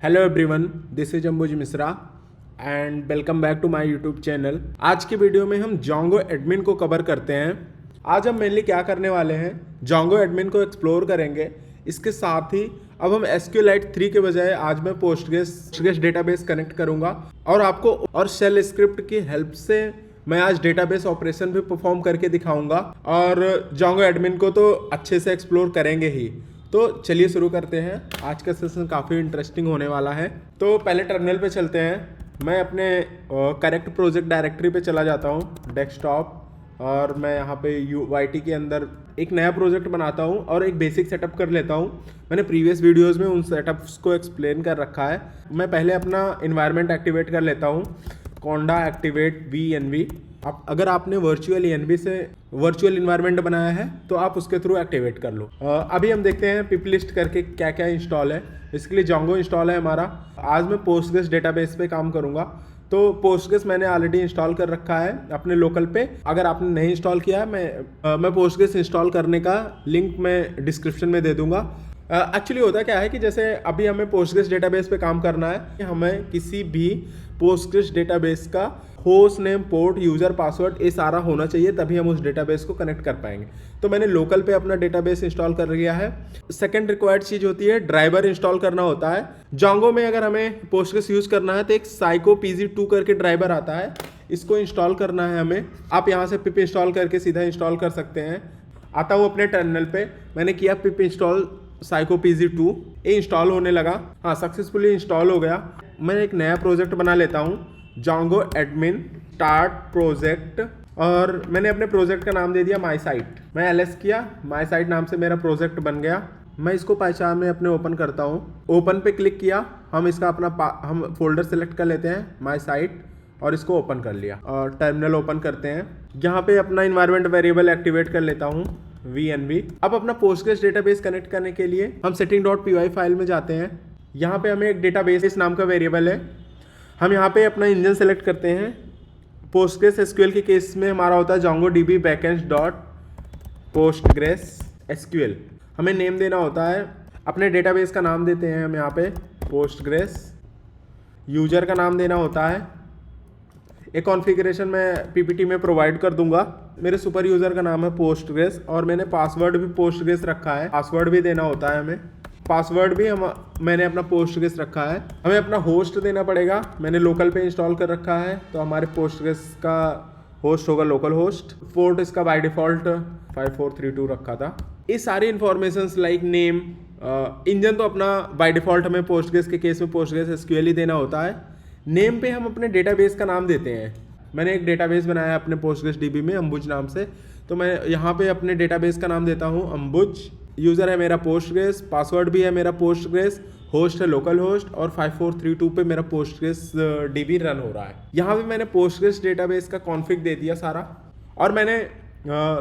Hello everyone, this is Ambuj Mishra and welcome back to my YouTube channel. आज की video में हम जोंगो एडमिन को कवर करते हैं। आज हम मेनली क्या करने वाले हैं, जोंगो एडमिन को एक्सप्लोर करेंगे। इसके साथ ही अब हम SQLite 3 के बजाय आज मैं पोस्टग्रेस डेटाबेस कनेक्ट करूंगा और आपको और शेल स्क्रिप्ट की हेल्प से मैं आज डेटाबेस ऑपरेशन भी परफॉर्म करके दिखाऊंगा और जोंगो एडमिन को तो अच्छे से एक्सप्लोर करेंगे ही। तो चलिए शुरू करते हैं। आज का सेशन काफ़ी इंटरेस्टिंग होने वाला है। तो पहले टर्मिनल पे चलते हैं। मैं अपने करेक्ट प्रोजेक्ट डायरेक्टरी पे चला जाता हूँ, डेस्कटॉप, और मैं यहाँ पे UYT के अंदर एक नया प्रोजेक्ट बनाता हूँ और एक बेसिक सेटअप कर लेता हूँ। मैंने प्रीवियस वीडियोस में उन सेटअप्स को एक्सप्लेन कर रखा है। मैं पहले अपना इन्वायरमेंट एक्टिवेट कर लेता हूँ, कोंडा एक्टिवेट VNV। अगर आपने वर्चुअल ENV से वर्चुअल इन्वायरमेंट बनाया है तो आप उसके थ्रू एक्टिवेट कर लो। अभी हम देखते हैं पिप लिस्ट करके क्या क्या इंस्टॉल है। इसके जोंगो इंस्टॉल है हमारा। आज मैं पोस्टग्रेस डेटाबेस पे काम करूंगा। तो पोस्टग्रेस मैंने ऑलरेडी इंस्टॉल कर रखा है अपने लोकल पे। अगर आपने नहीं इंस्टॉल किया है, मैं पोस्टग्रेस इंस्टॉल करने का लिंक मैं डिस्क्रिप्शन में दे दूंगा। एक्चुअली होता क्या है कि जैसे अभी हमें पोस्टग्रेस डेटाबेस पे काम करना है, हमें किसी भी पोस्टग्रेस डेटाबेस का host name, port, user, password ये सारा होना चाहिए, तभी हम उस डेटाबेस को कनेक्ट कर पाएंगे। तो मैंने लोकल पे अपना डेटाबेस इंस्टॉल कर लिया है। सेकंड रिक्वायर्ड चीज होती है ड्राइवर इंस्टॉल करना होता है। जोंगो में अगर हमें पोस्टग्रेस यूज करना है तो एक साइको PG2 करके ड्राइवर आता है, इसको इंस्टॉल करना है हमें। आप यहाँ से पिप इंस्टॉल करके सीधा इंस्टॉल कर सकते हैं। आता हूँ अपने टर्मिनल पे, मैंने किया पिप इंस्टॉल साइको PG2, ये इंस्टॉल होने लगा। हाँ, सक्सेसफुली इंस्टॉल हो गया। मैं एक नया प्रोजेक्ट बना लेता हूँ, जोंगो एडमिन स्टार्ट प्रोजेक्ट, और मैंने अपने प्रोजेक्ट का नाम दे दिया माई साइट। मैं LS किया, माई साइट नाम से मेरा प्रोजेक्ट बन गया। मैं इसको पहचान में अपने ओपन करता हूँ। ओपन पे क्लिक किया, हम इसका हम फोल्डर सेलेक्ट कर लेते हैं माई साइट और इसको ओपन कर लिया और टर्मिनल ओपन करते हैं। यहाँ पे अपना इन्वायरमेंट वेरिएबल एक्टिवेट कर लेता हूँ VNV। अब अपना पोस्टग्रेस डेटाबेस कनेक्ट करने के लिए हम setting.py फाइल में जाते हैं। यहाँ पे हमें एक डेटाबेस नाम का वेरिएबल है। हम यहाँ पे अपना इंजन सेलेक्ट करते हैं। पोस्टग्रेस SQL के केस में हमारा होता है जोंगो DB backends dot Postgres SQL। हमें नेम देना होता है, अपने डेटाबेस का नाम देते हैं हम यहाँ पे पोस्टग्रेस। यूजर का नाम देना होता है, एक कॉन्फ़िगरेशन मैं PPT में प्रोवाइड कर दूंगा। मेरे सुपर यूज़र का नाम है पोस्टग्रेस और मैंने पासवर्ड भी पोस्टग्रेस रखा है। पासवर्ड भी देना होता है हमें, पासवर्ड भी मैंने अपना पोस्टग्रेस रखा है। हमें अपना होस्ट देना पड़ेगा, मैंने लोकल पे इंस्टॉल कर रखा है तो हमारे पोस्टग्रेस का होस्ट होगा लोकल होस्ट। पोर्ट इसका बाय डिफ़ॉल्ट 5432 रखा था। ये सारी इन्फॉर्मेशंस लाइक नेम, इंजन तो अपना बाय डिफ़ॉल्ट हमें पोस्टग्रेस के केस में पोस्टग्रेस SQL ही देना होता है। नेम पे हम अपने डेटाबेस का नाम देते हैं। मैंने एक डेटाबेस बनाया अपने पोस्टग्रेस DB में अंबुज नाम से, तो मैं यहाँ पे अपने डेटाबेस का नाम देता हूँ अंबुज। यूज़र है मेरा पोस्टग्रेस, पासवर्ड भी है मेरा पोस्टग्रेस, होस्ट है लोकल होस्ट और 5432 पे मेरा पोस्टग्रेस DB रन हो रहा है। यहाँ पे मैंने पोस्टग्रेस डेटाबेस का कॉन्फ़िग दे दिया सारा और मैंने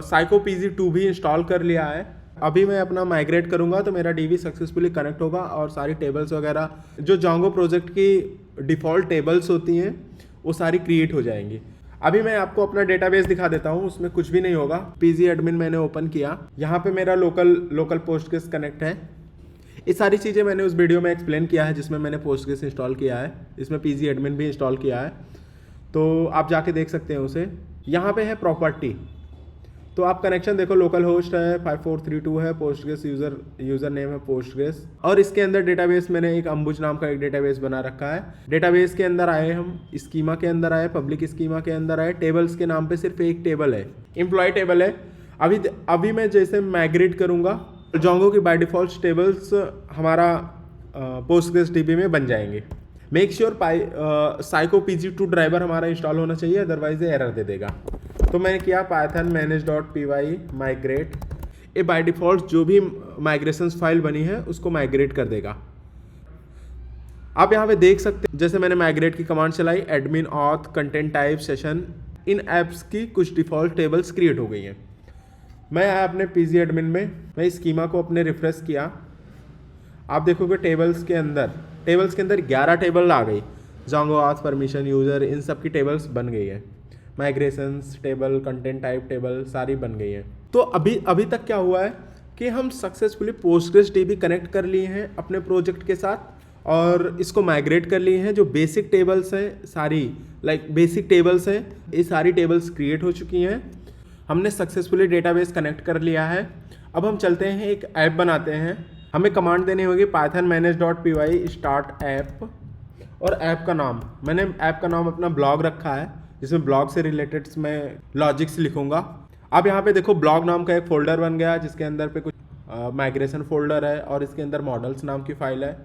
साइको PG2 भी इंस्टॉल कर लिया है। अभी मैं अपना माइग्रेट करूंगा तो मेरा DB सक्सेसफुली कनेक्ट होगा और सारी टेबल्स वगैरह जो जोंगो प्रोजेक्ट की डिफ़ॉल्ट टेबल्स होती हैं वो सारी क्रिएट हो जाएंगी। अभी मैं आपको अपना डेटाबेस दिखा देता हूँ, उसमें कुछ भी नहीं होगा। PG एडमिन मैंने ओपन किया, यहाँ पे मेरा लोकल पोस्टग्रेस कनेक्ट है। ये सारी चीज़ें मैंने उस वीडियो में एक्सप्लेन किया है जिसमें मैंने पोस्टग्रेस इंस्टॉल किया है। इसमें PG एडमिन भी इंस्टॉल किया है, तो आप जाके देख सकते हैं उसे। यहाँ पे है प्रॉपर्टी, तो आप कनेक्शन देखो, लोकल होस्ट है 5432 है, पोस्टग्रेस यूज़र नेम है पोस्टग्रेस, और इसके अंदर डेटाबेस मैंने एक अंबुज नाम का एक डेटाबेस बना रखा है। डेटाबेस के अंदर आए हम, स्कीमा के अंदर आए, पब्लिक स्कीमा के अंदर आए। टेबल्स के नाम पे सिर्फ एक टेबल है, एम्प्लॉय टेबल है। अभी मैं जैसे माइग्रेट करूँगा जोंगो की बाय डिफ़ॉल्ट टेबल्स हमारा पोस्टग्रेस DB में बन जाएंगे। Make sure psycho PG2 driver हमारा इंस्टॉल होना चाहिए, अदरवाइज ये एरर दे देगा। तो मैंने किया python manage.py माइग्रेट। ये बाय डिफ़ॉल्ट जो भी माइग्रेशंस फाइल बनी है उसको माइग्रेट कर देगा। आप यहाँ पे देख सकते हैं जैसे मैंने माइग्रेट की कमांड चलाई, admin auth content type session, इन ऐप्स की कुछ डिफ़ॉल्ट टेबल्स क्रिएट हो गई हैं। मैं आया अपने PG एडमिन में, मैं स्कीमा को अपने रिफ्रेश किया। आप देखोगे टेबल्स के अंदर 11 टेबल आ गई। जोंगो ऑथ, परमिशन, यूज़र, इन सब की टेबल्स बन गई है। Migrations table, content type table सारी बन गई है। तो अभी तक क्या हुआ है कि हम सक्सेसफुली पोस्टग्रेस DB कनेक्ट कर लिए हैं अपने प्रोजेक्ट के साथ और इसको माइग्रेट कर लिए हैं। जो बेसिक टेबल्स हैं सारी, बेसिक टेबल्स हैं, ये सारी टेबल्स क्रिएट हो चुकी हैं। हमने सक्सेसफुली डेटाबेस कनेक्ट कर लिया है। अब हम चलते हैं एक ऐप बनाते हैं। हमें कमांड देनी होगी python manage.py स्टार्ट ऐप, और ऐप का नाम, मैंने ऐप का नाम अपना ब्लॉग रखा है, जिसमें ब्लॉग से रिलेटेड मैं लॉजिक्स लिखूंगा। अब यहाँ पे देखो ब्लॉग नाम का एक फोल्डर बन गया, जिसके अंदर पे कुछ माइग्रेशन फोल्डर है और इसके अंदर मॉडल्स नाम की फाइल है।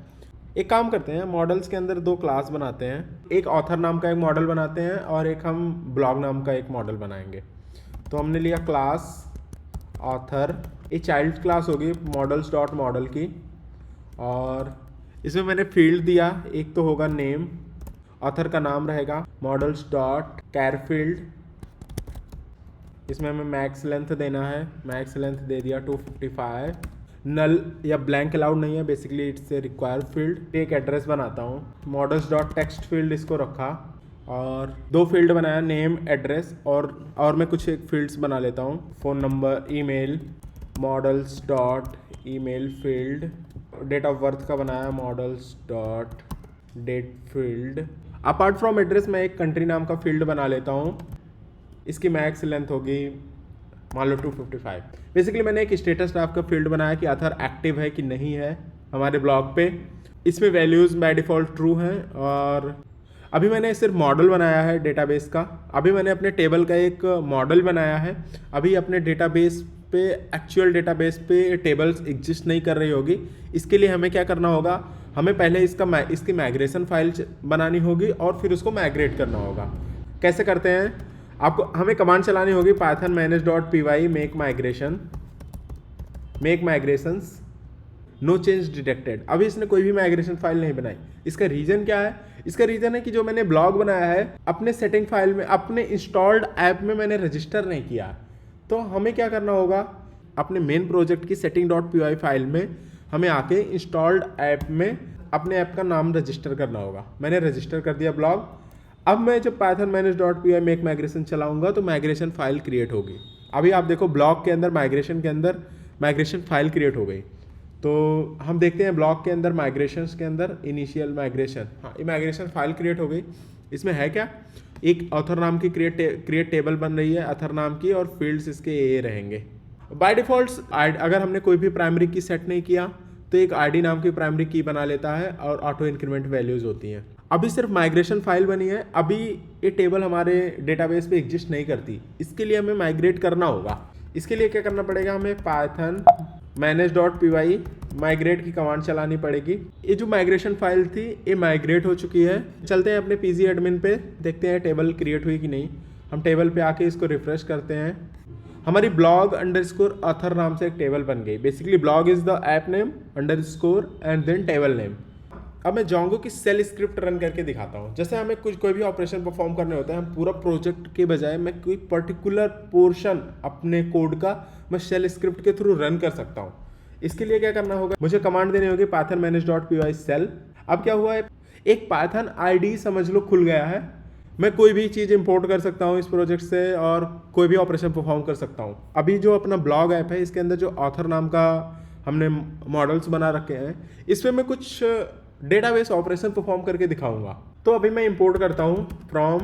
एक काम करते हैं, मॉडल्स के अंदर 2 क्लास बनाते हैं, एक ऑथर नाम का एक मॉडल बनाते हैं और एक हम ब्लॉग नाम का एक मॉडल बनाएंगे। तो हमने लिया क्लास ऑथर, ये चाइल्ड क्लास होगी मॉडल्स डॉट मॉडल की, और इसमें मैंने फील्ड दिया, एक तो होगा नेम, ऑथर का नाम रहेगा मॉडल्स डॉट कैर फील्ड, इसमें हमें मैक्स लेंथ देना है, मैक्स लेंथ दे दिया 255, नल या ब्लैंक अलाउड नहीं है, basically it's a required field. एक एड्रेस बनाता हूँ, मॉडल्स डॉट टेक्स्ट फील्ड इसको रखा, और 2 फील्ड बनाया, नेम एड्रेस, और मैं कुछ एक फील्ड्स बना लेता हूँ, phone number, email, models dot email field, date of birth का बनाया models dot date field. Apart from address मैं एक कंट्री नाम का फील्ड बना लेता हूँ, इसकी मैक्स लेंथ होगी मान लो 255। बेसिकली मैंने एक स्टेटस टाइप का फील्ड बनाया कि ऑथर एक्टिव है कि नहीं है हमारे ब्लॉग पे। इसमें वैल्यूज़ बाय डिफ़ॉल्ट ट्रू हैं, और अभी मैंने सिर्फ मॉडल बनाया है डेटाबेस का। अभी मैंने अपने टेबल का एक मॉडल बनाया है। अभी अपने डेटाबेस पे, एक्चुअल डेटाबेस पे टेबल्स एग्जिस्ट नहीं कर रही होगी। इसके लिए हमें क्या करना होगा, हमें पहले इसकी माइग्रेशन फाइल बनानी होगी और फिर उसको माइग्रेट करना होगा। कैसे करते हैं, हमें कमांड चलानी होगी python manage.py make migrations no change detected. अभी इसने कोई भी माइग्रेशन फाइल नहीं बनाई। इसका रीज़न क्या है, इसका रीज़न है कि जो मैंने ब्लॉग बनाया है अपने सेटिंग फाइल में, अपने इंस्टॉल्ड ऐप में मैंने रजिस्टर नहीं किया। तो हमें क्या करना होगा, अपने मेन प्रोजेक्ट की setting.py फाइल में हमें आके इंस्टॉल्ड ऐप में अपने ऐप का नाम रजिस्टर करना होगा। मैंने रजिस्टर कर दिया ब्लॉग। अब मैं जब python manage.py मेक माइग्रेशन चलाऊंगा तो माइग्रेशन फाइल क्रिएट होगी। अभी आप देखो ब्लॉग के अंदर माइग्रेशन फाइल क्रिएट हो गई। तो हम देखते हैं ब्लॉग के अंदर माइग्रेशंस के अंदर इनिशियल माइग्रेशन, हाँ ये माइग्रेशन फाइल क्रिएट हो गई। इसमें है क्या, एक ऑथर नाम की क्रिएट टेबल बन रही है ऑथर नाम की, और फील्ड्स इसके ये रहेंगे। बाय डिफ़ॉल्ट अगर हमने कोई भी प्राइमरी की सेट नहीं किया तो एक आईडी नाम की प्राइमरी की बना लेता है और ऑटो इंक्रीमेंट वैल्यूज़ होती हैं। अभी सिर्फ माइग्रेशन फाइल बनी है, अभी ये टेबल हमारे डेटाबेस पे एग्जिस्ट नहीं करती। इसके लिए हमें माइग्रेट करना होगा। इसके लिए क्या करना पड़ेगा, हमें python manage.py माइग्रेट की कमांड चलानी पड़ेगी। ये जो माइग्रेशन फाइल थी ये माइग्रेट हो चुकी है। चलते हैं अपने पीजी एडमिन पे, देखते हैं टेबल क्रिएट हुई कि नहीं। हम टेबल पे आके इसको रिफ्रेश करते हैं। हमारी ब्लॉग अंडरस्कोर ऑथर नाम से एक टेबल बन गई। Basically blog is the app name underscore and then table name. अब मैं जोंगो की सेल स्क्रिप्ट रन करके दिखाता हूँ। जैसे हमें कोई भी ऑपरेशन परफॉर्म करने होता है, हम पूरा प्रोजेक्ट के बजाय मैं कोई पर्टिकुलर पोर्शन अपने कोड का मैं सेल स्क्रिप्ट के थ्रू रन कर सकता हूँ। इसके लिए क्या करना होगा, मुझे कमांड देनी होगी python manage.py सेल। अब क्या हुआ है, एक पाइथन आईडी समझ लो खुल गया है। मैं कोई भी चीज़ इंपोर्ट कर सकता हूँ इस प्रोजेक्ट से और कोई भी ऑपरेशन परफॉर्म कर सकता हूँ। अभी जो अपना ब्लॉग ऐप है इसके अंदर जो ऑथर नाम का हमने मॉडल्स बना रखे हैं, इसमें मैं कुछ डेटाबेस ऑपरेशन परफॉर्म करके दिखाऊंगा। तो अभी मैं इंपोर्ट करता हूँ from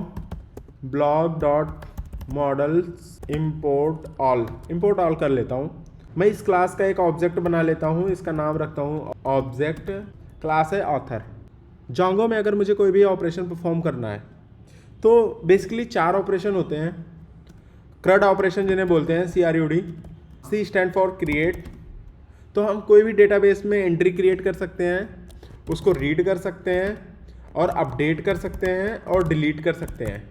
blog dot models import all कर लेता हूँ। मैं इस क्लास का एक ऑब्जेक्ट बना लेता हूँ, इसका नाम रखता हूँ ऑब्जेक्ट, क्लास है ऑथर। जोंगो में अगर मुझे कोई भी ऑपरेशन परफॉर्म करना है तो बेसिकली 4 ऑपरेशन होते हैं। CRUD ऑपरेशन जिन्हें बोलते हैं, CRUD, C stand for create. तो हम कोई भी डेटाबेस में एंट्री क्रिएट कर सकते हैं, उसको रीड कर सकते हैं और अपडेट कर सकते हैं और डिलीट कर सकते हैं।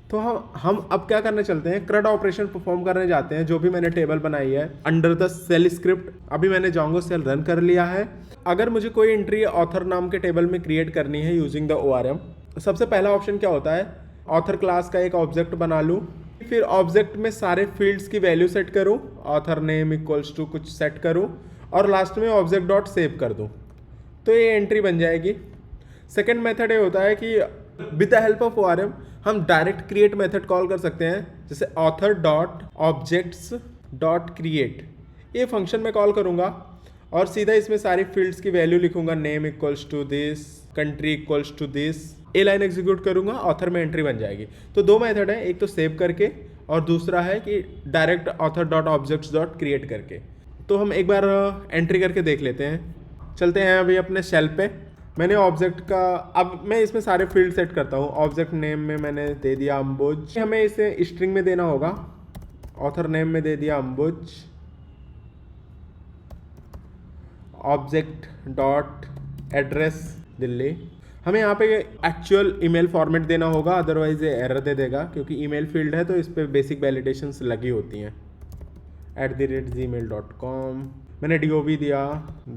तो हम अब क्या करने चलते हैं, CRUD ऑपरेशन परफॉर्म करने जाते हैं। जो भी मैंने टेबल बनाई है अंडर द सेल स्क्रिप्ट, अभी मैंने जोंगो सेल रन कर लिया है। अगर मुझे कोई एंट्री ऑथर नाम के टेबल में क्रिएट करनी है यूजिंग द ORM, सबसे पहला ऑप्शन क्या होता है, ऑथर क्लास का एक ऑब्जेक्ट बना लूँ, फिर ऑब्जेक्ट में सारे फील्ड्स की वैल्यू सेट करूँ, ऑथर नेम इक्वल्स टू कुछ सेट करूँ और लास्ट में ऑब्जेक्ट डॉट सेव कर दूँ, तो ये एंट्री बन जाएगी। सेकेंड मेथड ये होता है कि with the help of ORM हम डायरेक्ट क्रिएट मेथड कॉल कर सकते हैं। जैसे author dot objects dot create, ये फंक्शन में कॉल करूँगा और सीधा इसमें सारी फील्ड्स की वैल्यू लिखूंगा, name equals to this, country equals to this, ये लाइन एग्जीक्यूट करूंगा, ऑथर में एंट्री बन जाएगी। तो दो मेथड है, एक तो सेव करके और दूसरा है कि direct author dot objects dot create करके। तो हम एक बार एंट्री करके देख लेते हैं। चलते हैं अभी अपने शेल पे। मैंने ऑब्जेक्ट का, अब मैं इसमें सारे फील्ड सेट करता हूँ। ऑब्जेक्ट नेम में मैंने दे दिया अंबुज, हमें इसे स्ट्रिंग में देना होगा। ऑथर नेम में दे दिया अंबुज, ऑब्जेक्ट डॉट एड्रेस दिल्ली। हमें यहाँ पे एक्चुअल ईमेल फॉर्मेट देना होगा, अदरवाइज ये एरर दे देगा, क्योंकि ईमेल फील्ड है तो इस पर बेसिक वैलिडेशंस लगी होती हैं। @gmail.com। मैंने DOB दिया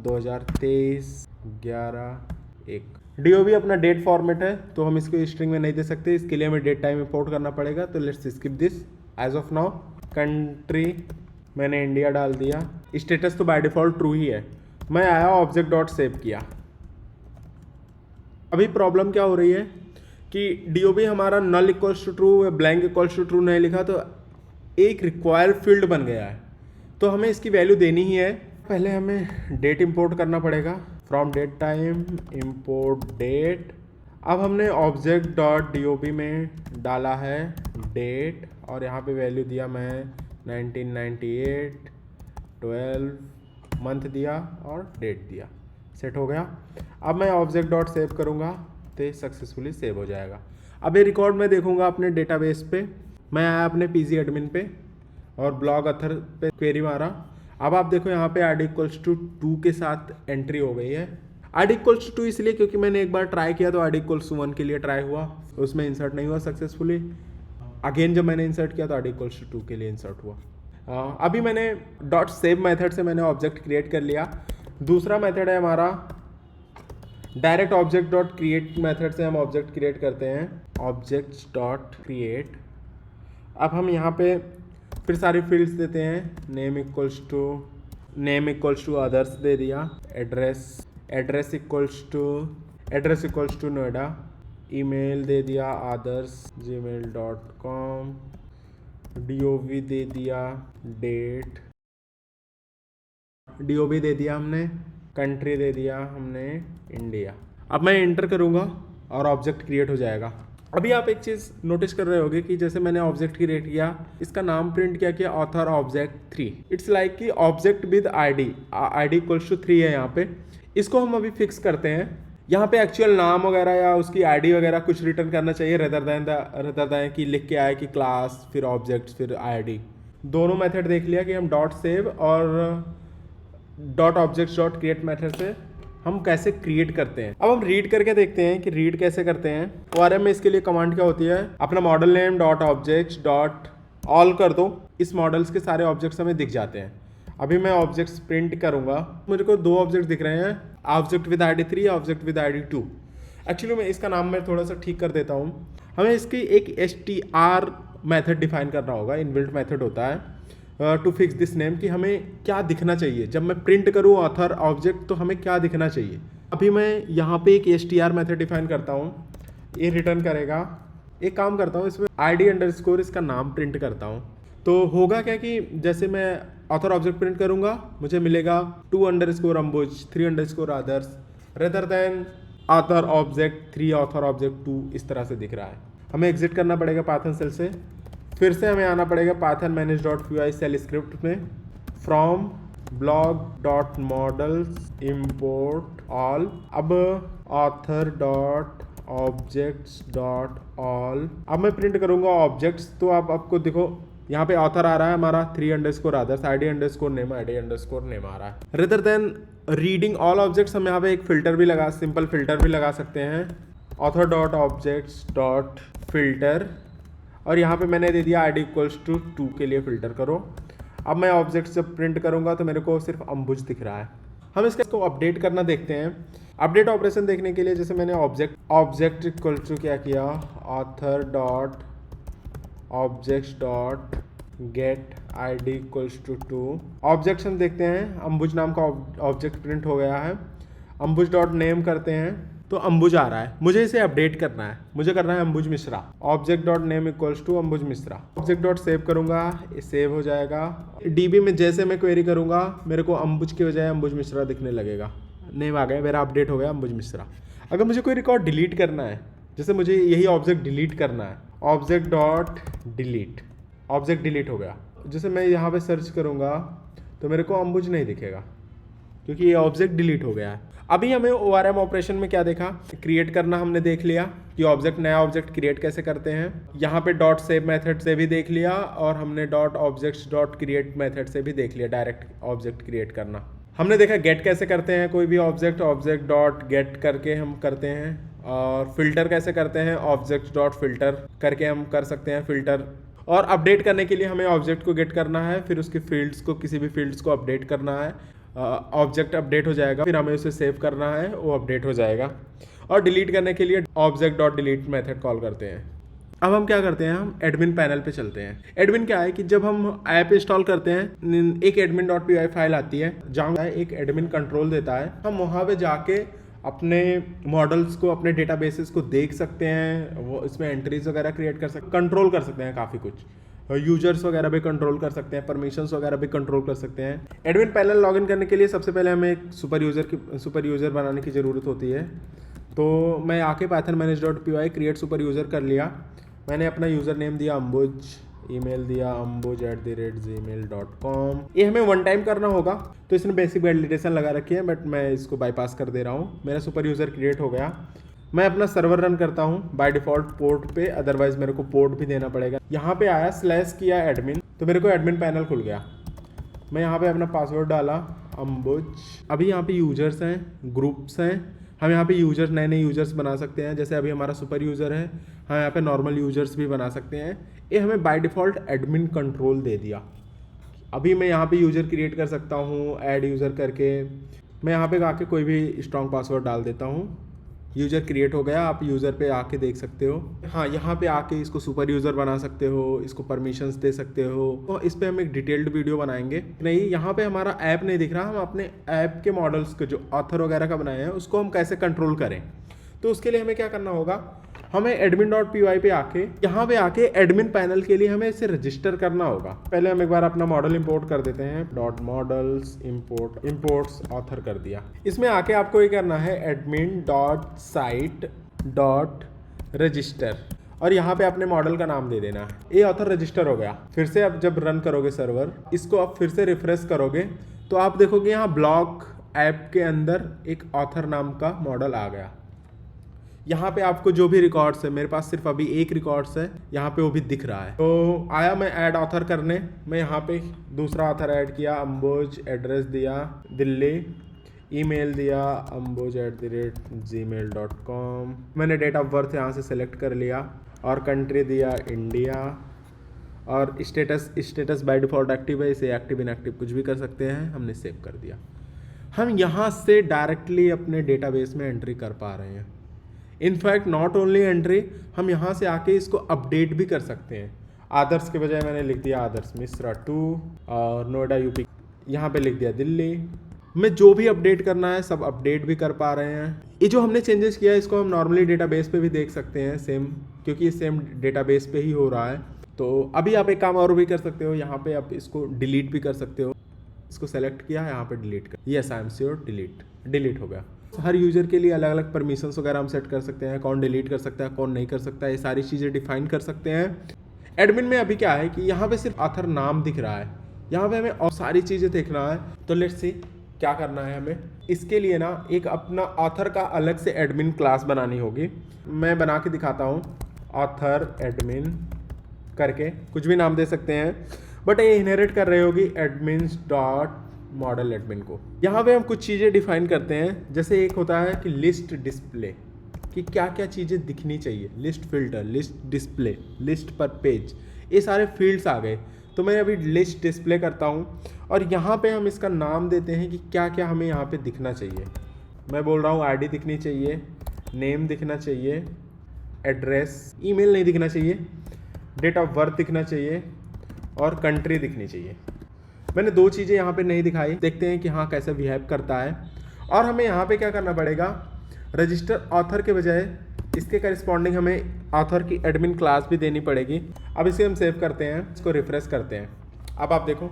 2023/11/1। DOB अपना डेट फॉर्मेट है, तो हम इसको स्ट्रिंग में नहीं दे सकते, इसके लिए हमें डेट टाइम इंपोर्ट करना पड़ेगा। तो let's skip this as of now. Country मैंने इंडिया डाल दिया। स्टेटस तो बाय डिफॉल्ट ट्रू ही है। मैं आया ऑब्जेक्ट डॉट सेव किया। अभी प्रॉब्लम क्या हो रही है कि DOB हमारा null equals to true, blank equals to true नहीं लिखा, तो एक रिक्वायर्ड फील्ड बन गया है। तो हमें इसकी वैल्यू देनी ही है। पहले हमें डेट इंपोर्ट करना पड़ेगा, from date time import date. अब हमने ऑब्जेक्ट डॉट DOB में डाला है डेट, और यहाँ पे वैल्यू दिया मैं 1998, 12 मंथ दिया और डेट दिया। सेट हो गया। अब मैं ऑब्जेक्ट डॉट सेव करूँगा तो सक्सेसफुली सेव हो जाएगा। अब ये रिकॉर्ड मैं देखूँगा अपने डेटाबेस पे। मैं आया अपने PG एडमिन पे और ब्लॉग ऑथर पे क्वेरी मारा। अब आप देखो यहाँ पे ID इक्वल्स टू 2 के साथ एंट्री हो गई है। ID इक्वल्स टू 2 इसलिए क्योंकि मैंने एक बार ट्राई किया तो ID इक्वल्स टू 1 के लिए ट्राई हुआ, उसमें इंसर्ट नहीं हुआ सक्सेसफुली। अगेन जब मैंने इंसर्ट किया तो ID इक्वल्स टू 2 के लिए इंसर्ट हुआ। अभी मैंने डॉट सेव मेथड से मैंने ऑब्जेक्ट क्रिएट कर लिया। दूसरा मेथड है हमारा direct object dot create method से हम ऑब्जेक्ट क्रिएट करते हैं, ऑब्जेक्ट्स डॉट क्रिएट। अब हम यहाँ पे फिर सारी फील्ड्स देते हैं, नेम इक्वल्स टू अदर्स दे दिया, address equals to Noida, email दे दिया others@gmail.com, DOB दे दिया डेट, DOB दे दिया हमने, कंट्री दे दिया हमने इंडिया। अब मैं एंटर करूँगा और ऑब्जेक्ट क्रिएट हो जाएगा। अभी आप एक चीज़ नोटिस कर रहे होगे कि जैसे मैंने ऑब्जेक्ट क्रिएट किया, इसका नाम प्रिंट किया ऑथर ऑब्जेक्ट 3। इट्स लाइक कि object with ID equals to 3 है यहाँ पे। इसको हम अभी फिक्स करते हैं। यहाँ पे एक्चुअल नाम वगैरह या उसकी ID वगैरह कुछ रिटर्न करना चाहिए, रेदर दैन कि लिख के आए कि क्लास फिर ऑब्जेक्ट्स फिर ID। दोनों मेथड देख लिया कि हम डॉट सेव और dot objects dot create method से हम कैसे क्रिएट करते हैं। अब हम रीड करके देखते हैं कि रीड कैसे करते हैं। ORM में इसके लिए कमांड क्या होती है, अपना model name dot objects dot all कर दो, इस मॉडल्स के सारे ऑब्जेक्ट्स हमें दिख जाते हैं। अभी मैं ऑब्जेक्ट्स प्रिंट करूंगा, मुझे को 2 ऑब्जेक्ट दिख रहे हैं, object with ID 3, object with ID 2। Actually मैं इसका नाम मैं थोड़ा सा ठीक कर देता हूँ। हमें इसकी एक str मेथड डिफाइन करना होगा, इनबिल्ट मेथड होता है टू फिक्स दिस नेम, कि हमें क्या दिखना चाहिए जब मैं प्रिंट करूँ ऑथर ऑब्जेक्ट, तो हमें क्या दिखना चाहिए। अभी मैं यहाँ पे एक str मेथड डिफाइन करता हूँ, ये रिटर्न करेगा। एक काम करता हूँ, इसमें ID अंडरस्कोर इसका नाम प्रिंट करता हूँ। तो होगा क्या कि जैसे मैं ऑथर ऑब्जेक्ट प्रिंट करूँगा, मुझे मिलेगा 2 अंडरस्कोर अंबुज, 3 underscore others, rather than author object 3 author object 2, इस तरह से दिख रहा है। हमें एग्जिट करना पड़ेगा पाइथन सेल से, फिर से हमें आना पड़ेगा पाइथन manage.py सेल स्क्रिप्ट में, from blog dot models import all. अब author dot objects dot all, अब मैं प्रिंट करूंगा ऑब्जेक्ट्स। तो आप आपको देखो यहाँ पे ऑथर आ रहा है हमारा 3 underscore others, ID underscore name आ रहा है। Rather than reading all objects, हम यहाँ पे एक फिल्टर भी लगा, सिंपल फिल्टर भी लगा सकते हैं, author dot objects dot filter, और यहाँ पे मैंने दे दिया ID इक्वल्स टू 2 के लिए फ़िल्टर करो। अब मैं ऑब्जेक्ट जब प्रिंट करूँगा तो मेरे को सिर्फ अंबुज दिख रहा है। हम इसको अपडेट करना देखते हैं। अपडेट ऑपरेशन देखने के लिए जैसे मैंने ऑब्जेक्ट इक्वल टू क्या किया, author dot objects dot get ID equals to 2। Object हम देखते हैं, अंबुज नाम का ऑब्जेक्ट प्रिंट हो गया है। अंबुज डॉट नेम करते हैं, तो अंबुज आ रहा है, मुझे इसे अपडेट करना है, मुझे करना है Ambuj Mishra. Object dot name equals to Ambuj Mishra. Object dot save करूंगा, ये सेव हो जाएगा। डीबी में जैसे मैं क्वेरी करूंगा मेरे को अंबुज के बजाय अंबुज मिश्रा दिखने लगेगा। नेम आ गया, मेरा अपडेट हो गया अंबुज मिश्रा। अगर मुझे कोई रिकॉर्ड डिलीट करना है, जैसे मुझे यही ऑब्जेक्ट डिलीट करना है, object dot delete, object delete हो गया। जैसे मैं यहाँ पे सर्च करूँगा तो मेरे को अंबुज नहीं दिखेगा क्योंकि ये ऑब्जेक्ट डिलीट हो गया है। अभी हमें ORM ऑपरेशन में क्या देखा, क्रिएट करना हमने देख लिया कि ऑब्जेक्ट, नया ऑब्जेक्ट क्रिएट कैसे करते हैं। यहाँ पे डॉट सेव मेथड से भी देख लिया और हमने dot objects dot create method से भी देख लिया डायरेक्ट ऑब्जेक्ट क्रिएट करना। हमने देखा गेट कैसे करते हैं कोई भी ऑब्जेक्ट, ऑब्जेक्ट डॉट गेट करके हम करते हैं। और फिल्टर कैसे करते हैं, ऑब्जेक्ट डॉट फिल्टर करके हम कर सकते हैं फिल्टर। और अपडेट करने के लिए हमें ऑब्जेक्ट को गेट करना है, फिर उसकी फील्ड्स को, किसी भी फील्ड्स को अपडेट करना है। ऑब्जेक्ट अपडेट हो जाएगा, फिर हमें उसे सेव करना है, वो अपडेट हो जाएगा। और डिलीट करने के लिए object dot delete method call करते हैं। अब हम क्या करते हैं, हम एडमिन पैनल पे चलते हैं। एडमिन क्या है कि जब हम ऐप इंस्टॉल करते हैं एक एडमिन डॉट py फाइल आती है जहाँ एक एडमिन कंट्रोल देता है। हम वहाँ पे जाके अपने मॉडल्स को, अपने डेटाबेसेस को देख सकते हैं, वो इसमें एंट्रीज वगैरह क्रिएट कर सकते हैं, कंट्रोल कर सकते हैं काफ़ी कुछ। यूजर्स वगैरह भी कंट्रोल कर सकते हैं, परमिशंस वगैरह भी कंट्रोल कर सकते हैं। एडमिन पैनल लॉगिन करने के लिए सबसे पहले हमें एक सुपर यूज़र बनाने की ज़रूरत होती है। तो मैं आके python manage.py create super user कर लिया। मैंने अपना यूज़र नेम दिया अंबुज, ईमेल दिया amboj@gmail.com। ये हमें वन टाइम करना होगा, तो इसने बेसिक वैलिडेशन लगा रखी है, बट मैं इसको बाईपास कर दे रहा हूँ। मेरा सुपर यूज़र क्रिएट हो गया। मैं अपना सर्वर रन करता हूँ बाय डिफ़ॉल्ट पोर्ट पे, अदरवाइज मेरे को पोर्ट भी देना पड़ेगा। यहाँ पे आया स्लैश किया एडमिन, तो मेरे को एडमिन पैनल खुल गया। मैं यहाँ पे अपना पासवर्ड डाला अंबुज। अभी यहाँ पे यूजर्स हैं, ग्रुप्स हैं, हम यहाँ पे यूजर्स, नए नए यूजर्स बना सकते हैं। जैसे अभी हमारा सुपर यूज़र है, हम यहाँ पे नॉर्मल यूजर्स भी बना सकते हैं। ये हमें बाय डिफ़ॉल्ट एडमिन कंट्रोल दे दिया। अभी मैं यहाँ पे यूज़र क्रिएट कर सकता हूँ ऐड यूज़र करके। मैं यहाँ पे आके कोई भी स्ट्रॉन्ग पासवर्ड डाल देता हूँ, यूज़र क्रिएट हो गया। आप यूज़र पे आके देख सकते हो। हाँ, यहाँ पे आके इसको सुपर यूज़र बना सकते हो, इसको परमिशंस दे सकते हो। तो इस पे हम एक डिटेल्ड वीडियो बनाएंगे। नहीं, यहाँ पे हमारा ऐप नहीं दिख रहा, हम अपने ऐप के मॉडल्स के जो ऑथर वगैरह का बनाए हैं उसको हम कैसे कंट्रोल करें। तो उसके लिए हमें क्या करना होगा, हमें admin.py पे आके, यहाँ पे आके एडमिन पैनल के लिए हमें इसे रजिस्टर करना होगा। पहले हम एक बार अपना मॉडल इंपोर्ट कर देते हैं, dot models import, imports author कर दिया। इसमें आके आपको ये करना है admin.site.register और यहाँ पे अपने मॉडल का नाम दे देना है। ये ऑथर रजिस्टर हो गया। फिर से अब जब रन करोगे सर्वर, इसको आप फिर से रिफ्रेश करोगे तो आप देखोगे यहाँ ब्लॉक ऐप के अंदर एक ऑथर नाम का मॉडल आ गया। यहाँ पे आपको जो भी रिकॉर्ड्स है, मेरे पास सिर्फ अभी एक रिकॉर्ड्स है, यहाँ पे वो भी दिख रहा है। तो आया मैं ऐड ऑथर करने, मैं यहाँ पे दूसरा ऑथर ऐड किया, अंबुज, एड्रेस दिया दिल्ली, ईमेल दिया amboj@gmail.com। मैंने डेट ऑफ बर्थ यहाँ से सेलेक्ट कर लिया और कंट्री दिया इंडिया और स्टेटस बाय डिफ़ॉल्ट एक्टिव है, इसे एक्टिव इनएक्टिव कुछ भी कर सकते हैं। हमने सेव कर दिया। हम यहाँ से डायरेक्टली अपने डेटाबेस में एंट्री कर पा रहे हैं। इनफैक्ट नॉट ओनली एंट्री, हम यहाँ से आके इसको अपडेट भी कर सकते हैं। आदर्श के बजाय मैंने लिख दिया आदर्श मिश्रा 2 और नोएडा यूपी, यहाँ पे लिख दिया दिल्ली। मैं जो भी अपडेट करना है सब अपडेट भी कर पा रहे हैं। ये जो हमने चेंजेस किया है इसको हम नॉर्मली डेटाबेस पे भी देख सकते हैं सेम, क्योंकि ये सेम डेटाबेस पे ही हो रहा है। तो अभी आप एक काम और भी कर सकते हो, यहाँ पे आप इसको डिलीट भी कर सकते हो। इसको सेलेक्ट किया, यहाँ पे डिलीट कर, yes I am sure, delete हो गया। हर यूज़र के लिए अलग अलग परमिशंस वगैरह हम सेट कर सकते हैं, कौन डिलीट कर सकता है, कौन नहीं कर सकता है, ये सारी चीज़ें डिफाइन कर सकते हैं। एडमिन में अभी क्या है कि यहाँ पे सिर्फ ऑथर नाम दिख रहा है, यहाँ पे हमें और सारी चीज़ें देखना है। तो लेट्स सी क्या करना है हमें। इसके लिए ना एक अपना ऑथर का अलग से एडमिन क्लास बनानी होगी। मैं बना के दिखाता हूँ, ऑथर एडमिन करके कुछ भी नाम दे सकते हैं, बट ये इनहेरिट कर रही होगी एडमिन्स डॉट मॉडल एडमिन को। यहाँ पे हम कुछ चीज़ें डिफाइन करते हैं, जैसे एक होता है कि लिस्ट डिस्प्ले, कि क्या क्या चीज़ें दिखनी चाहिए, list filter, list display, list पर पेज, ये सारे फील्ड्स आ गए। तो मैं अभी लिस्ट डिस्प्ले करता हूँ और यहाँ पे हम इसका नाम देते हैं कि क्या क्या हमें यहाँ पे दिखना चाहिए। मैं बोल रहा हूँ आईडी दिखनी चाहिए, नेम दिखना चाहिए, एड्रेस, ईमेल नहीं दिखना चाहिए, डेट ऑफ बर्थ दिखना चाहिए और कंट्री दिखनी चाहिए। मैंने दो चीज़ें यहाँ पे नहीं दिखाई, देखते हैं कि हाँ कैसे बिहेव करता है। और हमें यहाँ पे क्या करना पड़ेगा, रजिस्टर ऑथर के बजाय इसके करस्पॉन्डिंग हमें ऑथर की एडमिन क्लास भी देनी पड़ेगी। अब इसे हम सेव करते हैं, इसको रिफ्रेश करते हैं। अब आप देखो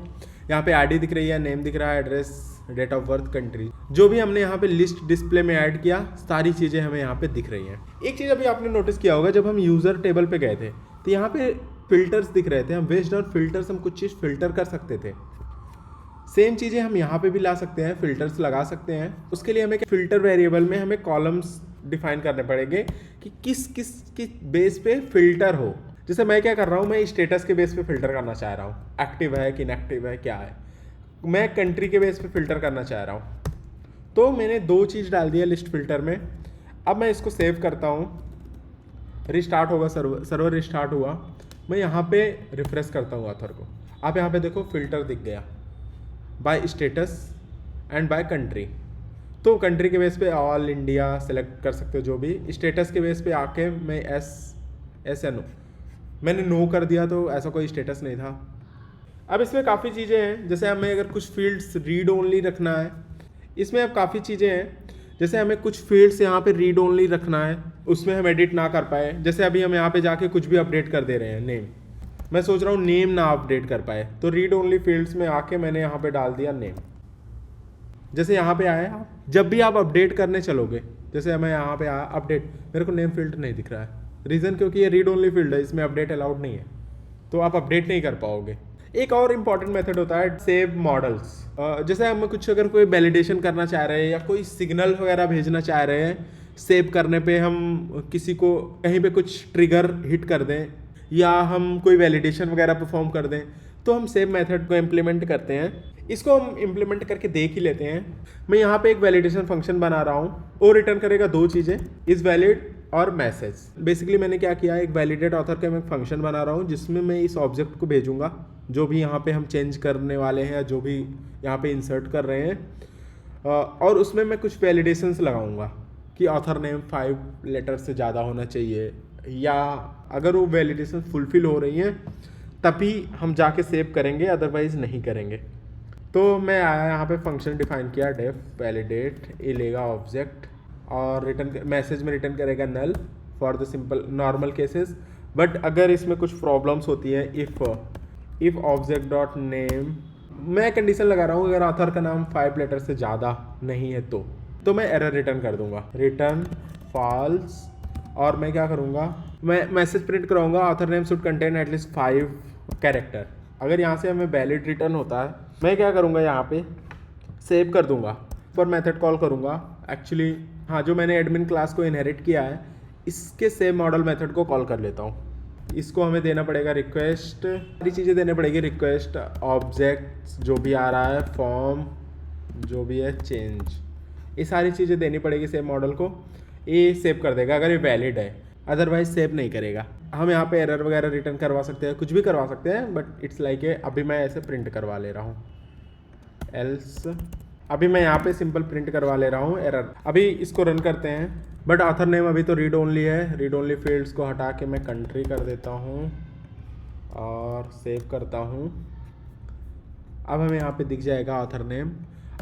यहाँ पे आईडी दिख रही है, नेम दिख रहा है, address, date of birth, country, जो भी हमने यहाँ पे लिस्ट डिस्प्ले में ऐड किया सारी चीज़ें हमें यहाँ पे दिख रही हैं। एक चीज़ अभी आपने नोटिस किया होगा, जब हम यूज़र टेबल पे गए थे तो यहाँ पे फिल्टर्स दिख रहे थे। हम बेस्ड ऑन फिल्टर्स हम कुछ चीज़ फिल्टर कर सकते थे। सेम चीज़ें हम यहाँ पे भी ला सकते हैं, फिल्टर्स लगा सकते हैं। उसके लिए हमें फिल्टर वेरिएबल में हमें कॉलम्स डिफाइन करने पड़ेंगे कि किस किस की बेस पे फिल्टर हो। जैसे मैं क्या कर रहा हूँ, मैं स्टेटस के बेस पे फिल्टर करना चाह रहा हूँ, एक्टिव है कि इनएक्टिव है क्या है। मैं कंट्री के बेस पे फिल्टर करना चाह रहा हूँ। तो मैंने 2 चीज़ डाल दिया लिस्ट फिल्टर में। अब मैं इसको सेव करता हूँ, रिस्टार्ट होगा, सर्वर रिस्टार्ट हुआ। मैं यहाँ पे रिफ्रेश करता हूँ ऑथर को। आप यहाँ पे देखो फिल्टर दिख गया by status and by country. तो कंट्री के बेस पे ऑल इंडिया सेलेक्ट कर सकते हो जो भी। स्टेटस के बेस पे आके मैं एस या नो, मैंने नो कर दिया तो ऐसा कोई स्टेटस नहीं था। अब इसमें काफ़ी चीज़ें हैं, जैसे हमें अगर कुछ फील्ड्स रीड ओनली रखना है, इसमें अब काफ़ी चीज़ें हैं। जैसे हमें कुछ फील्ड्स यहाँ पे रीड ओनली रखना है, उसमें हम एडिट ना कर पाए। जैसे अभी हम यहाँ पे जाके कुछ भी अपडेट कर दे रहे हैं, नेम, मैं सोच रहा हूँ नेम ना अपडेट कर पाए, तो रीड ओनली फील्ड्स में आके मैंने यहाँ पे डाल दिया नेम। जैसे यहाँ पे आया, जब भी आप अपडेट करने चलोगे, जैसे मैं यहाँ पे आया अपडेट, मेरे को नेम फील्ड नहीं दिख रहा है। रीज़न क्योंकि ये रीड ओनली फील्ड है, इसमें अपडेट अलाउड नहीं है, तो आप अपडेट नहीं कर पाओगे। एक और इम्पॉर्टेंट मेथड होता है सेव मॉडल्स। जैसे हम कुछ अगर कोई वैलिडेशन करना चाह रहे हैं या कोई सिग्नल वगैरह भेजना चाह रहे हैं, सेव करने पे हम किसी को कहीं पे कुछ ट्रिगर हिट कर दें या हम कोई वैलिडेशन वगैरह परफॉर्म कर दें, तो हम सेव मेथड को इम्प्लीमेंट करते हैं। इसको हम इम्प्लीमेंट करके देख ही लेते हैं। मैं यहाँ पे एक वैलिडेशन फंक्शन बना रहा हूँ, वो रिटर्न करेगा 2 चीज़ें, इज़ वैलिड और मैसेज। बेसिकली मैंने क्या किया, एक वैलिडेट ऑथर का मैं फंक्शन बना रहा हूँ जिसमें मैं इस ऑब्जेक्ट को भेजूंगा जो भी यहाँ पे हम चेंज करने वाले हैं या जो भी यहाँ पे इंसर्ट कर रहे हैं, और उसमें मैं कुछ वैलिडेशंस लगाऊंगा कि ऑथर नेम 5 लेटर से ज़्यादा होना चाहिए, या अगर वो वैलिडेशन फुलफिल हो रही हैं तभी हम जाके सेव करेंगे, अदरवाइज नहीं करेंगे। तो मैं आया यहाँ पे फंक्शन डिफाइन किया, डेफ वैलिडेट, ये लेगा ऑब्जेक्ट और रिटर्न मैसेज में रिटर्न करेगा null for the simple normal cases. But अगर इसमें कुछ प्रॉब्लम्स होती है, इफ़ ऑब्जेक्ट डॉट नेम, मैं कंडीशन लगा रहा हूँ अगर ऑथर का नाम 5 लेटर से ज़्यादा नहीं है तो मैं एरर रिटर्न कर दूंगा, रिटर्न फॉल्स। और मैं क्या करूँगा, मैं मैसेज प्रिंट कराऊंगा author name should contain at least 5 character. अगर यहाँ से हमें वैलिड रिटर्न होता है, मैं क्या करूँगा, यहाँ पे सेव कर दूंगा, पर मेथड कॉल करूँगा। एक्चुअली हाँ, जो मैंने एडमिन क्लास को इनहेरिट किया है, इसके सेव मॉडल मेथड को कॉल कर लेता हूँ। इसको हमें देना पड़ेगा रिक्वेस्ट, सारी चीज़ें देने पड़ेगी, रिक्वेस्ट, ऑब्जेक्ट जो भी आ रहा है, फॉर्म जो भी है, चेंज, ये सारी चीज़ें देनी पड़ेगी सेव मॉडल को। ये सेव कर देगा अगर ये वैलिड है, अदरवाइज सेव नहीं करेगा। हम यहाँ पे एरर वगैरह रिटर्न करवा सकते हैं, कुछ भी करवा सकते हैं, बट इट्स लाइक ए, अभी मैं ऐसे प्रिंट करवा ले रहा हूँ, एल्स अभी मैं यहाँ पे सिंपल प्रिंट करवा ले रहा हूँ एरर। अभी इसको रन करते हैं, बट ऑथर नेम अभी तो रीड ओनली है। रीड ओनली फील्ड्स को हटा के मैं कंट्री कर देता हूँ और सेव करता हूँ। अब हमें यहाँ पे दिख जाएगा ऑथर नेम।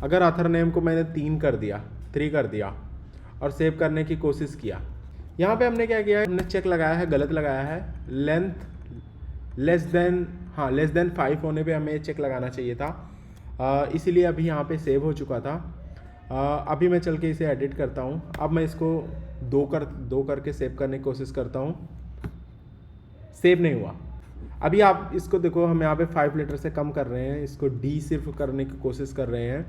अगर ऑथर नेम को मैंने 3 कर दिया और सेव करने की कोशिश किया, यहाँ पे हमने क्या किया है, हमने चेक लगाया है, गलत लगाया है। लेंथ लेस देन 5 होने पे हमें चेक लगाना चाहिए था, इसीलिए अभी यहाँ पे सेव हो चुका था। अभी मैं चल के इसे एडिट करता हूँ। अब मैं इसको 2 करके सेव करने की कोशिश करता हूँ, सेव नहीं हुआ। अभी आप इसको देखो, हम यहाँ पे 5 लेटर से कम कर रहे हैं, इसको डी सिर्फ करने की कोशिश कर रहे हैं।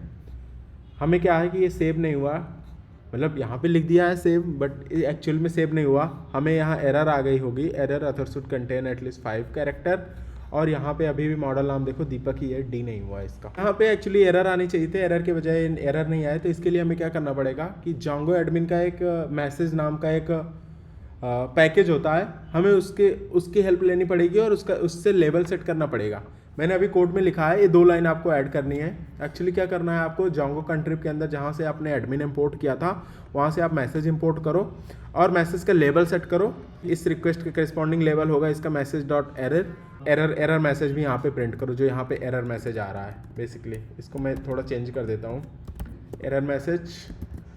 हमें क्या है कि ये सेव नहीं हुआ, मतलब यहाँ पे लिख दिया है सेव, बट एक्चुअल में सेव नहीं हुआ। हमें यहाँ एरर आ गई होगी, error author should contain at least 5 character. और यहाँ पे अभी भी मॉडल नाम देखो दीपक ही है, डी नहीं हुआ इसका। यहाँ पे एक्चुअली एरर आनी चाहिए थे, एरर के बजाय एरर नहीं आए। तो इसके लिए हमें क्या करना पड़ेगा कि जांगो एडमिन का एक मैसेज नाम का एक पैकेज होता है, हमें उसकी हेल्प लेनी पड़ेगी और उससे लेबल सेट करना पड़ेगा। मैंने अभी कोड में लिखा है, ये 2 लाइन आपको ऐड करनी है। एक्चुअली क्या करना है आपको, जांगो कंट्रीब के अंदर जहाँ से आपने एडमिन इंपोर्ट किया था वहाँ से आप मैसेज इंपोर्ट करो और मैसेज का लेबल सेट करो। इस रिक्वेस्ट के करस्पॉन्डिंग लेबल होगा इसका मैसेज डॉट एरर मैसेज भी यहाँ पे प्रिंट करो, जो यहाँ पे एरर मैसेज आ रहा है। बेसिकली इसको मैं थोड़ा चेंज कर देता हूँ, एरर मैसेज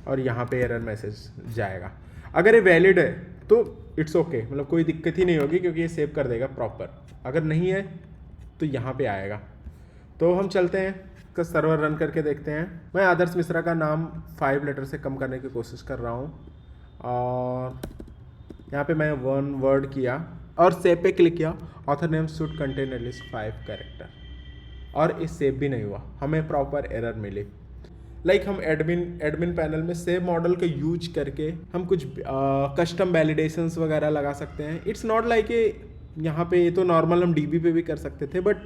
और यहाँ पे एरर मैसेज जाएगा। अगर ये वैलिड है तो इट्स ओके, मतलब कोई दिक्कत ही नहीं होगी क्योंकि ये सेव कर देगा प्रॉपर। अगर नहीं है तो यहाँ पे आएगा। तो हम चलते हैं इसका सर्वर रन करके देखते हैं। मैं आदर्श मिश्रा का नाम 5 लेटर से कम करने की कोशिश कर रहा हूँ और यहाँ पे मैं 1 वर्ड किया और सेव पे क्लिक किया। Author name should contain at least 5 character और इस सेव भी नहीं हुआ, हमें प्रॉपर एरर मिली। लाइक हम एडमिन पैनल में सेव मॉडल का यूज करके हम कुछ कस्टम वैलिडेशंस वगैरह लगा सकते हैं। इट्स नॉट लाइक यहाँ पे ये तो नॉर्मल हम डीबी पे भी कर सकते थे, बट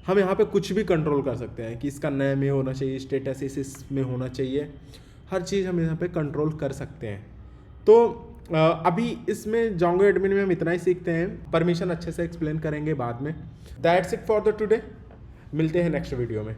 हम यहाँ पे कुछ भी कंट्रोल कर सकते हैं कि इसका नेम ये होना चाहिए, स्टेटस इसमें होना चाहिए, हर चीज़ हम यहाँ पे कंट्रोल कर सकते हैं। तो अभी इसमें जोंगो एडमिन में हम इतना ही सीखते हैं, परमिशन अच्छे से एक्सप्लेन करेंगे बाद में। That's it for the today, मिलते हैं नेक्स्ट वीडियो में।